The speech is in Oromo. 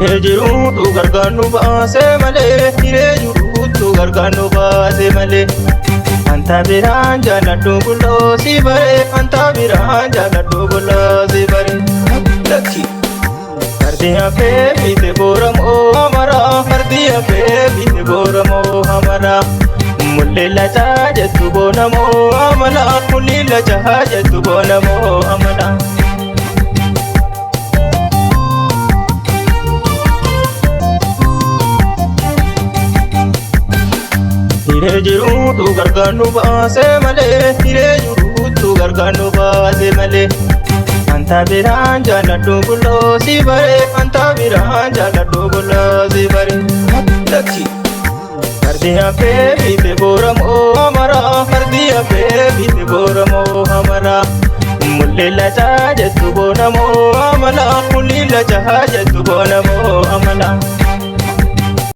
jiruutu gargaan nu baase malee hiree jiruutu gargaan nu baase malee. Anta biraan jaaladhu bulloo si bare anta biraan jaaladhu bulloo si bare. Lakki fardi hafee biite booramoo hamara fardi hafee biite booramoo hamara. Mulli lachaa jettu boonamoo amala mulli lachaa jettu boonamoo amala. Hiree jiruutu gargaan nu baase malee hiree jiruutu gargaan nu baase malee. Anta biraan jaaladhu bulloo si bare anta biraan jaaladhu bulloo si bare. Lakki fardi hafee biite booramoo hamara fardi hafee biite booramoo hamara. Mulli lachaa jettu boonamoo amala mulli lachaa jettu boonamoo amala.